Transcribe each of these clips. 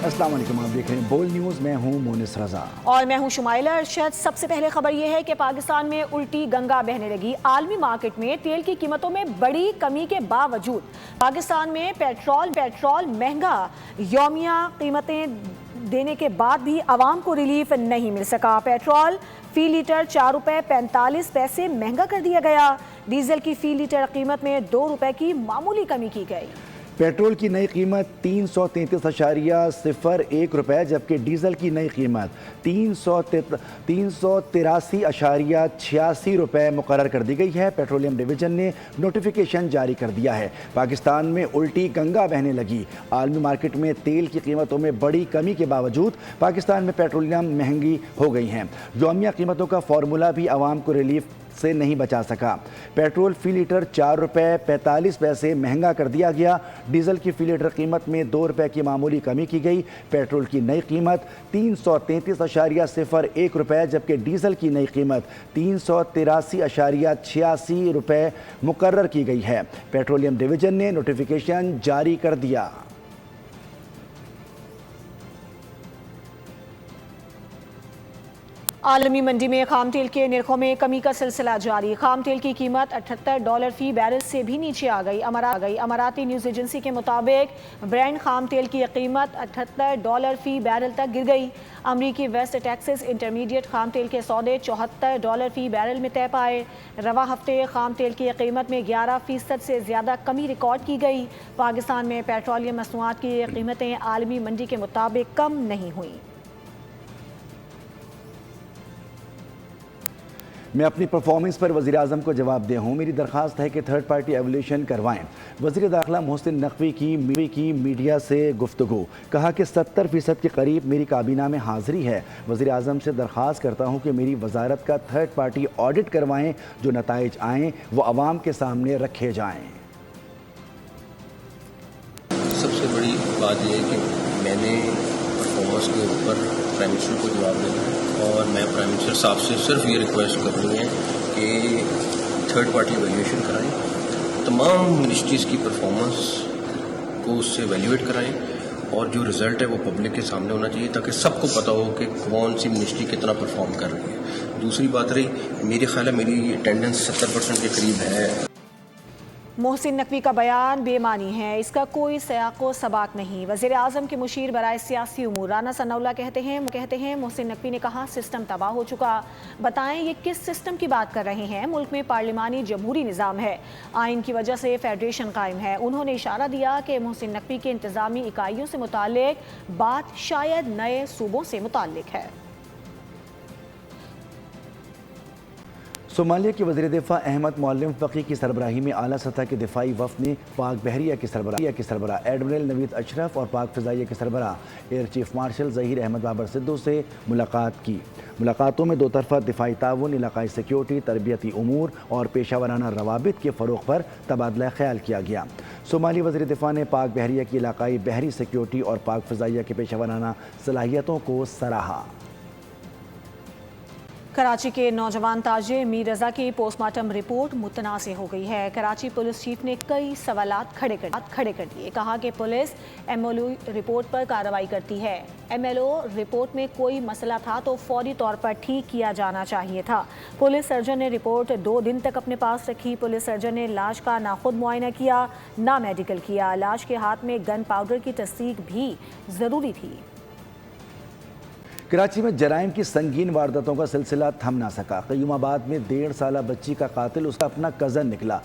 अस्सलाम वालेकुम, आप देख रहे हैं बोल न्यूज़। मैं हूं मोनिस रजा और मैं हूं शुमाइला अरशद। सबसे पहले खबर यह है कि पाकिस्तान में उल्टी गंगा बहने लगी। आलमी मार्केट में तेल की कीमतों में बड़ी कमी के बावजूद पाकिस्तान में पेट्रोल महंगा। यौमिया कीमतें देने के बाद भी आवाम को रिलीफ नहीं मिल सका। पेट्रोल फी लीटर 4 रुपये 45 पैसे महंगा कर दिया गया। डीजल की फी लीटर कीमत में 2 रुपये की मामूली कमी की गई। पेट्रोल की नई कीमत 333.01 रुपये, जबकि डीजल की नई कीमत 383.86 रुपये मुकर्रर कर दी गई है। पेट्रोलियम डिवीजन ने नोटिफिकेशन जारी कर दिया है। पाकिस्तान में उल्टी गंगा बहने लगी। आलमी मार्केट में तेल की कीमतों में बड़ी कमी के बावजूद पाकिस्तान में पेट्रोलियम महंगी हो गई हैं। यौमिया कीमतों का फार्मूला भी आवाम को रिलीफ से नहीं बचा सका। पेट्रोल फी लीटर 4 रुपये 45 पैसे महंगा कर दिया गया। डीजल की फी लीटर कीमत में 2 रुपये की मामूली कमी की गई। पेट्रोल की नई कीमत 333.01 रुपये, जबकि डीजल की नई कीमत 383.86 रुपये मुकर्रर की गई है। पेट्रोलियम डिवीजन ने नोटिफिकेशन जारी कर दिया। आलमी मंडी में खाम तेल के निर्खों में कमी का सिलसिला जारी। खाम तेल की कीमत $78 फी बैरल से भी नीचे आ गई। अमाराती न्यूज़ एजेंसी के मुताबिक ब्रांड खाम तेल की कीमत $78 फी बैरल तक गिर गई। अमरीकी वेस्ट टेक्सास इंटरमीडिएट खाम तेल के सौदे $74 फी बैरल में तय पाए। रवा हफ्ते खाम तेल की कीमत में 11% से ज़्यादा कमी रिकॉर्ड की गई। पाकिस्तान में पेट्रोलियम मसनूआत की कीमतें आलमी मंडी के मुताबिक कम नहीं हुई। मैं अपनी परफॉर्मेंस पर वज़ीर-ए-आज़म को जवाबदेह हूँ। मेरी दरख्वास्त है कि थर्ड पार्टी एवल्यूशन करवाएं। वज़ीर दाखिला मोहसिन नकवी की मीडिया से गुफ्तगू। कहा कि 70% के करीब मेरी काबीना में हाज़िरी है। वज़ीर-ए-आज़म से दरख्वास्त करता हूँ कि मेरी वजारत का थर्ड पार्टी ऑडिट करवाएं। जो नताइज आएँ वो आवाम के सामने रखे जाएँ। सबसे बड़ी बात यह है कि मैंने परफॉर्मेंस के ऊपर प्राइम मिनिस्टर को जवाब देना है, और मैं प्राइम मिनिस्टर साहब से सिर्फ ये रिक्वेस्ट करनी है कि थर्ड पार्टी वैल्यूएशन कराएं, तमाम मिनिस्ट्रीज़ की परफॉर्मेंस को उससे वैल्यूएट कराएं, और जो रिज़ल्ट है वो पब्लिक के सामने होना चाहिए ताकि सबको पता हो कि कौन सी मिनिस्ट्री कितना परफॉर्म कर रही है। दूसरी बात रही, मेरे ख्याल है मेरी अटेंडेंस 70% के करीब है। मोहसिन नकवी का बयान बेमानी है, इसका कोई सयाको सबाक नहीं। वज़ीर आज़म के मुशीर बराए सियासी उमूर राना सनाउल्लाह कहते हैं मोहसिन नकवी ने कहा सिस्टम तबाह हो चुका। बताएं ये किस सिस्टम की बात कर रहे हैं? मुल्क में पार्लिमानी जमहूरी निज़ाम है, आइन की वजह से फेडरेशन कायम है। उन्होंने इशारा दिया कि मोहसिन नकवी के इंतज़ामी इकाइयों से मुताल्लिक बात शायद नए सूबों से मुताल्लिक है। सोमालिया के वज़ीर दिफा अहमद मोअल्लिम फ़की की सरबराही में आला सतह के दिफाई वफ़द ने पाक बहरिया के सरबराह एडमिरल नवीद अशरफ और पाक फ़िज़ाइया के सरबराह air chief marshal Zaheer Ahmed Babar Sidhu से मुलाकात की। मुलाकातों में दो तरफ़ा दिफाई ताउन, इलाक़ाई सिक्योरिटी, तरबियती उमूर और पेशावराना रवाबित के फ़रोग़ पर तबादला ख्याल किया गया। सोमाली वज़ीर दिफा ने पाक बहरिया की इलाक़ाई बहरी सिक्योरिटी और पाक फ़िज़ाइया के पेशावराना सलाहियतों को सराहा। कराची के नौजवान ताजिर मीर रज़ा की पोस्टमार्टम रिपोर्ट मुतनाज़ हो गई है। कराची पुलिस चीफ ने कई सवालात खड़े कर दिए। कहा कि पुलिस MLO रिपोर्ट पर कार्रवाई करती है। MLO रिपोर्ट में कोई मसला था तो फौरी तौर पर ठीक किया जाना चाहिए था। पुलिस सर्जन ने रिपोर्ट 2 दिन तक अपने पास रखी। पुलिस सर्जन ने लाश का ना खुद मुआयना किया ना मेडिकल किया। लाश के हाथ में गन पाउडर की तस्दीक भी ज़रूरी थी। कराची में जराइम की संगीन वारदातों का सिलसिला थम ना सका। क़य्यूमाबाद में 1.5 साल बच्ची का कातिल उसका अपना कज़न निकला।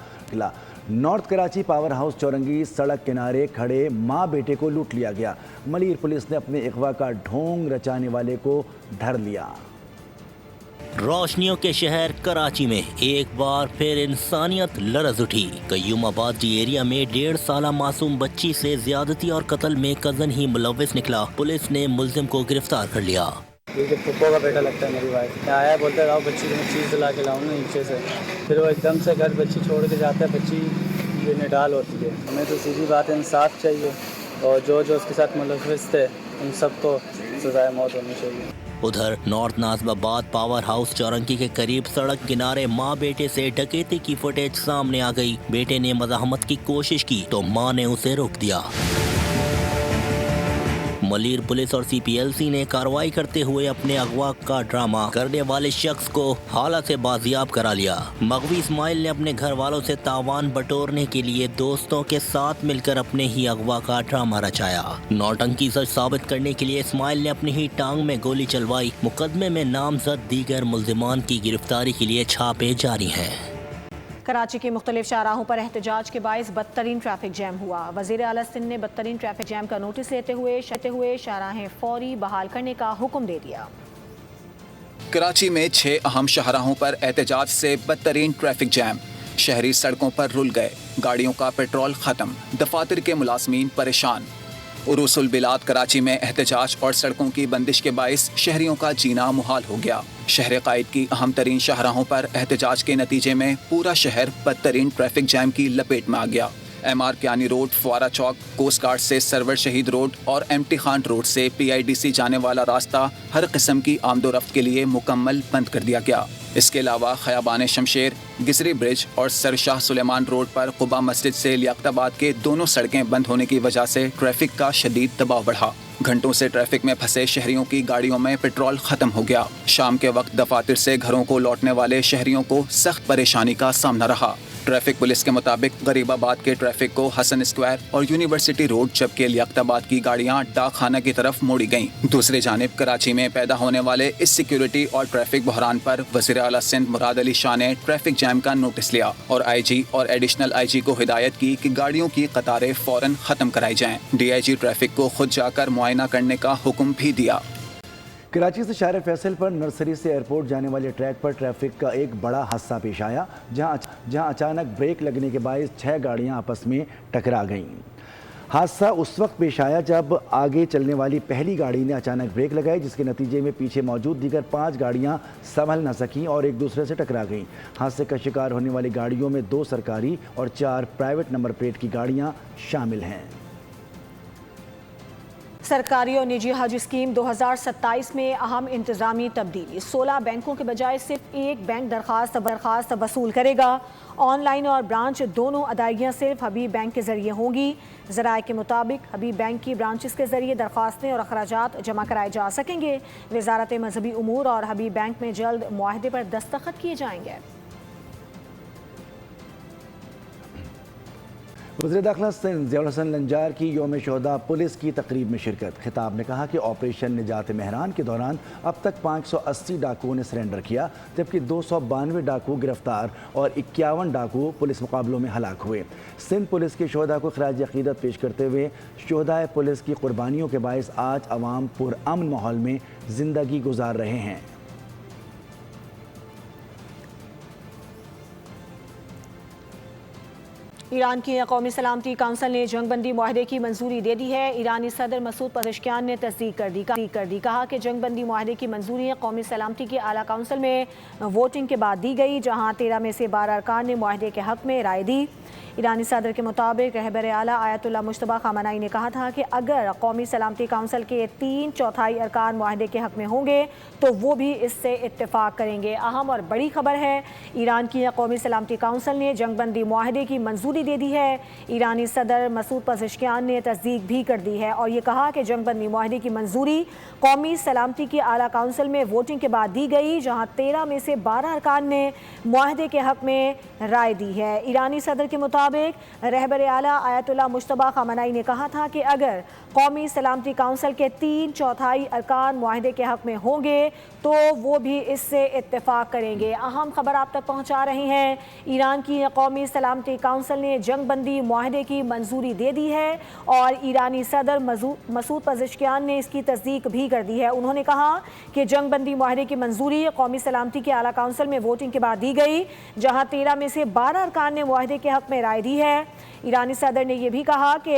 नॉर्थ कराची पावर हाउस चौरंगी सड़क किनारे खड़े माँ बेटे को लूट लिया गया। मलीर पुलिस ने अपने अगवा का ढोंग रचाने वाले को धर लिया। रोशनियों के शहर कराची में एक बार फिर इंसानियत लरज उठी। क़य्यूमाबाद एरिया में 1.5 साल मासूम बच्ची से ज्यादती और कत्ल में कजन ही मुलव्विस निकला। पुलिस ने मुल्जिम को गिरफ्तार कर लिया। ये पप्पो का बेटा लगता है मेरी वाइफ। आया बोलता है बच्ची को मैं चीज़ दिला के लाऊँ नीचे से, फिर वो एकदम से घर बच्ची छोड़ के जाता है। बच्ची बेनडाल होती है। हमें तो सीधी बात है, इंसाफ चाहिए, और जो उसके साथ मुलव्विस थे उन सबको सज़ाए मौत होनी चाहिए। उधर नॉर्थ नाज़िमाबाद पावर हाउस चौरंगी के करीब सड़क किनारे माँ बेटे से डकैती की फुटेज सामने आ गई। बेटे ने मज़ाहमत की कोशिश की तो माँ ने उसे रोक दिया। मलीर पुलिस और CPLC ने कार्रवाई करते हुए अपने अगवा का ड्रामा करने वाले शख्स को हालत से बाजियाब करा लिया। मगवी इस्माइल ने अपने घर वालों से तावान बटोरने के लिए दोस्तों के साथ मिलकर अपने ही अगवा का ड्रामा रचाया। नौटंकी सच साबित करने के लिए इस्माइल ने अपनी ही टांग में गोली चलवाई। मुकदमे में नामजद दीगर मुल्जिमान की गिरफ्तारी के लिए छापे जारी हैं। कराची के मुख्तलिफ शाहराहों पर एहतजाज के बायस बदतरीन ट्रैफिक जैम हुआ। वज़ीर आला सिंध ने बदतरीन ट्रैफिक जैम का नोटिस लेते हुए शाहराहें फौरी बहाल करने का हुक्म दे दिया। कराची में 6 अहम शाहराहों पर एहतजाज से बदतरीन ट्रैफिक जैम। शहरी सड़कों पर रुल गए, गाड़ियों का पेट्रोल खत्म, दफातर के मुलाजमीन परेशान। उरूसुल बिलाद कराची में एहतजाज और सड़कों की बंदिश के बाइस शहरियों का जीना मुहाल हो गया। शहर कायद की अहम तरीन शाहराहों पर एहतजाज के नतीजे में पूरा शहर बदतरीन ट्रैफिक जैम की लपेट में आ गया। MR कियानी रोड, फुआरा चौक, कोस्ट गार्ड से सरवर शहीद रोड और MT खान रोड से PIDC जाने वाला रास्ता हर किस्म की आमदोरफ्त के लिए मुकम्मल बंद कर दिया गया। इसके अलावा खयाबान शमशेर, गिसरी ब्रिज और सर शाह सुलेमान रोड पर कुबा मस्जिद से लियाकताबाद के दोनों सड़कें बंद होने की वजह से ट्रैफिक का शदीद दबाव बढ़ा। घंटों से ट्रैफिक में फंसे शहरियों की गाड़ियों में पेट्रोल खत्म हो गया। शाम के वक्त दफातर से घरों को लौटने वाले शहरियों को सख्त परेशानी का सामना रहा। ट्रैफिक पुलिस के मुताबिक गरीबाबाद के ट्रैफिक को हसन स्क्वायर और यूनिवर्सिटी रोड जबकि लियाकताबाद की गाड़ियां डाक खाना की तरफ मोड़ी गईं। दूसरी जानिब कराची में पैदा होने वाले इस सिक्योरिटी और ट्रैफिक बहरान पर वज़ीर आला सिंध मुराद अली शाह ने ट्रैफिक जैम का नोटिस लिया और IG और एडिशनल IG को हिदायत की कि गाड़ियों की कतारें फौरन खत्म कराई जाएं। DIG ट्रैफिक को खुद जाकर मुआयना करने का हुक्म भी दिया। कराची से शार फैसल पर नर्सरी से एयरपोर्ट जाने वाले ट्रैक पर ट्रैफिक का एक बड़ा हादसा पेश आया, जहां अचानक ब्रेक लगने के बायस 6 गाड़ियां आपस में टकरा गईं। हादसा उस वक्त पेश आया जब आगे चलने वाली पहली गाड़ी ने अचानक ब्रेक लगाई, जिसके नतीजे में पीछे मौजूद दीगर 5 गाड़ियां संभल न सकीं और एक दूसरे से टकरा गईं। हादसे का शिकार होने वाली गाड़ियों में 2 सरकारी और 4 प्राइवेट नंबर प्लेट की गाड़ियां शामिल हैं। सरकारी और निजी हज स्कीम 2027 में अहम इंतजामी तब्दीली। 16 बैंकों के बजाय सिर्फ एक बैंक दरखास्त वसूल करेगा। ऑनलाइन और ब्रांच दोनों अदायगियां सिर्फ हबीब बैंक के जरिए होंगी। ज़राए के मुताबिक हबीब बैंक की ब्रांचेस के जरिए दरख्वास्तें और अखराजात जमा कराए जा सकेंगे। वजारत मजहबी उमूर और हबीब बैंक में जल्द मुआहदे पर दस्तखत किए जाएंगे। वज़ीर दाखिला सिंध ज़ियाउल हसन लंजार की यौम शोहदा पुलिस की तकरीब में शिरकत। खिताब में कहा कि ऑपरेशन निजात मेहरान के दौरान अब तक 580 डाकुओं ने सरेंडर किया, जबकि 292 डाकू गिरफ्तार और 51 डाकू पुलिस मुकाबलों में हलाक हुए। सिंध पुलिस के शोहदा को खराज अक़ीदत पेश करते हुए शोहदाए पुलिस की कुर्बानियों के बायस आज अवाम पुरअमन माहौल में ज़िंदगी गुजार रहे हैं। ईरान की कौमी सलामती काउंसिल ने जंगबंदी मुआहदे की मंजूरी दे दी है। ईरानी सदर मसूद पज़ेश्कियान ने तस्दीक कर दी। कहा कि जंगबंदी मुआहदे की मंजूरी कौमी सलामती की आला काउंसिल में वोटिंग के बाद दी गई, जहां 13 में से 12 अरकान ने मुआहदे के हक़ में राय दी। ईरानी सदर के मुताबिक रहबर आला आयतुल्लाह मुश्तबा खामनाई ने कहा था कि अगर कौमी सलामती काउंसिल के 3/4 अरकान मुआहदे के हक़ में होंगे तो वो भी इससे इत्तेफाक करेंगे। अहम और बड़ी खबर है, ईरान की कौमी सलामती काउंसिल ने जंगबंदी मुआहदे की मंजूरी दे दी है। ईरानी सदर मसूद पज़ेश्कियान ने तस्दीक भी कर दी है और ये कहा कि जंगबंदी मुआहदे की मंजूरी कौमी सलामती की आला काउंसिल में वोटिंग के बाद दी गई, जहाँ 13 में से 12 अरकान ने मुआहदे के हक़ में राय दी है। ईरानी सदर के मुताबिक रहबर आला आयतुल्लाह मुश्तबा खामनाई ने कहा था कि अगर कौमी सलामती काउंसिल के 3/4 अरकान मुआहदे के हक़ में होंगे तो वो भी इससे इत्तेफाक करेंगे। अहम खबर आप तक पहुँचा रहे हैं, ईरान की कौमी सलामती काउंसिल ने जंगबंदी मुआहदे की मंजूरी दे दी है और ईरानी सदर मसूद पज़ेश्कियान ने इसकी तस्दीक भी कर दी है। उन्होंने कहा कि जंगबंदी मुआहदे की मंजूरी कौमी सलामती की आला काउंसिल में वोटिंग के बाद दी गई, जहाँ 13 में से 12 अरकान ने मुआहदे के हक़ में राय दी है। ईरानी सदर ने यह भी कहा कि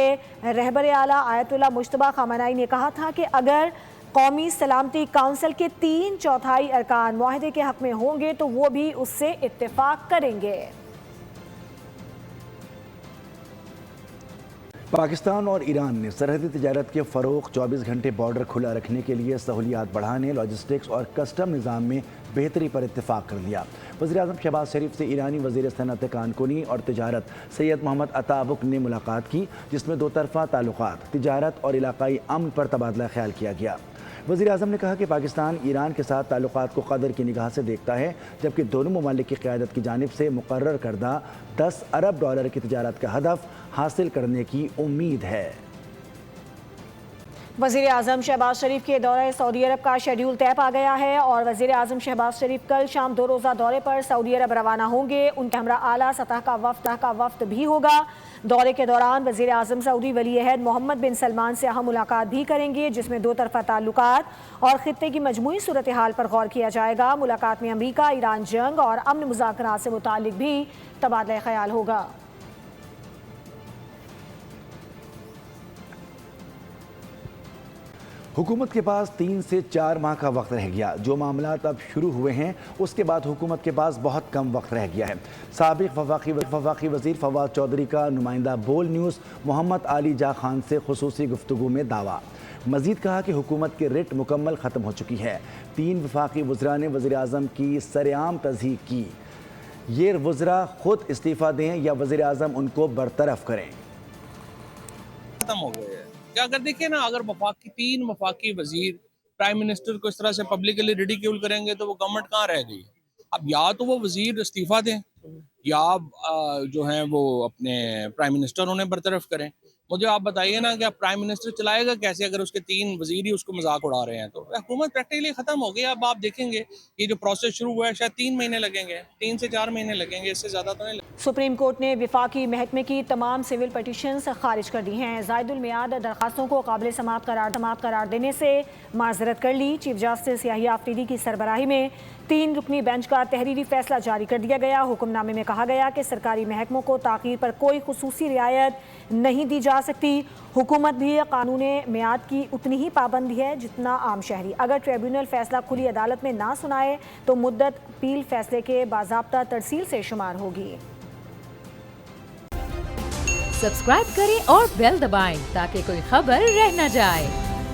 रहबर आला आयतुल्लाह मुश्तबा खामनाई ने कहा था कि अगर कौमी सलामती काउंसिल के 3/4 अरकान मुआहदे के हक़ में होंगे तो वो भी उससे इत्तेफाक करेंगे। पाकिस्तान और ईरान ने सरहदी तिजारत के फ़रोग़, 24 घंटे बॉर्डर खुला रखने के लिए सहूलियात बढ़ाने, लॉजिस्टिक्स और कस्टम निज़ाम में बेहतरी पर इत्तेफाक कर लिया। वज़ीर-ए-आज़म शहबाज शरीफ से ईरानी वज़ीर सनअत कानकुनी और तिजारत सैयद मोहम्मद अताबुक ने मुलाकात की, जिसमें दो तरफ़ा ताल्लुक़ात, तिजारत और इलाक़ाई अमन पर तबादला ख्याल किया गया। वज़ीर-ए-आज़म ने कहा कि पाकिस्तान ईरान के साथ ताल्लुक़ात को कदर की निगाह से देखता है, जबकि दोनों ममालिक की क़यादत की जानिब से मुकर्रर करदा $10 अरब की तिजारत का हदफ हासिल करने की उम्मीद है। वज़ीर-ए-आज़म शहबाज शरीफ के दौरे सऊदी अरब का शेड्यूल तय पा गया है और वज़ीर-ए-आज़म शहबाज शरीफ कल शाम 2 रोज़ा दौरे पर सऊदी अरब रवाना होंगे। उनके हमरा आला सतह का वफ्द भी होगा। दौरे के दौरान वज़ीर-ए-आज़म सऊदी वली-ए-अहद मोहम्मद बिन सलमान से अहम मुलाकात भी करेंगे, जिसमें दो तरफ़ा ताल्लुकात और ख़ित्ते की मजमूई सूरत हाल पर गौर किया जाएगा। मुलाकात में अमरीका ईरान जंग और अमन मुज़ाकरात से मुताल्लिक़ भी तबादला ख्याल होगा। हुकूमत के पास 3 से 4 माह का वक्त रह गया। जो मामलात अब शुरू हुए हैं उसके बाद हुकूमत के पास बहुत कम वक्त रह गया है। साबिक़ वफाकी वज़ीर फवाद चौधरी का नुमाइंदा बोल न्यूज़ मोहम्मद अली जा खान से खुसूसी गुफ्तगू में दावा। मज़ीद कहा कि हुकूमत की रिट मुकम्मल ख़त्म हो चुकी है। 3 वफाकी वज़रा ने वज़ीर-ए-आज़म की सरेआम तज़हीक की। ये वज़रा खुद इस्तीफ़ा दें या वज़ीर-ए-आज़म उनको बरतरफ करें। खत्म हो गए हैं क्या? अगर देखिए ना, अगर 3 वफाकी वजीर प्राइम मिनिस्टर को इस तरह से पब्लिकली रिडिक्यूल करेंगे तो वो गवर्नमेंट कहाँ रह गई? अब या तो वो वजीर इस्तीफा दें या जो हैं वो अपने प्राइम मिनिस्टर उन्हें बरतरफ करें। मुझे आप बताइए ना कि अब प्राइम मिनिस्टर चलाएगा कैसे अगर उसके 3 वजीर ही उसको मजाक उड़ा रहे हैं? तो हुकूमत प्रैक्टिकली खत्म हो गई। अब आप देखेंगे ये जो प्रोसेस शुरू हुआ है शायद 3 महीने लगेंगे, 3 से 4 महीने लगेंगे, इससे ज्यादा तो नहीं लगेंगे। सुप्रीम कोर्ट ने विफाकी महकमे की तमाम सिविल पटिशन्स खारिज कर दी हैं। ज़ायदुल मियाद दरखास्तों को काबिल समाअत करार देने से माजरत कर ली। चीफ जस्टिस याहिया अफरीदी की सरबराही में 3 रुकनी बेंच का तहरीरी फैसला जारी कर दिया गया। हुक्मनामे में कहा गया कि सरकारी महकमों को ताख़ीर पर कोई खुसूसी रियायत नहीं दी जा सकती। हुकूमत भी कानून मियाद की उतनी ही पाबंदी है जितना आम शहरी। अगर ट्रिब्यूनल फैसला खुली अदालत में ना सुनाए तो मुद्दत अपील फैसले के बाज़ाब्ता तरसील से शुमार होगी। सब्सक्राइब करें और बेल दबाएं ताकि कोई खबर रह न जाए।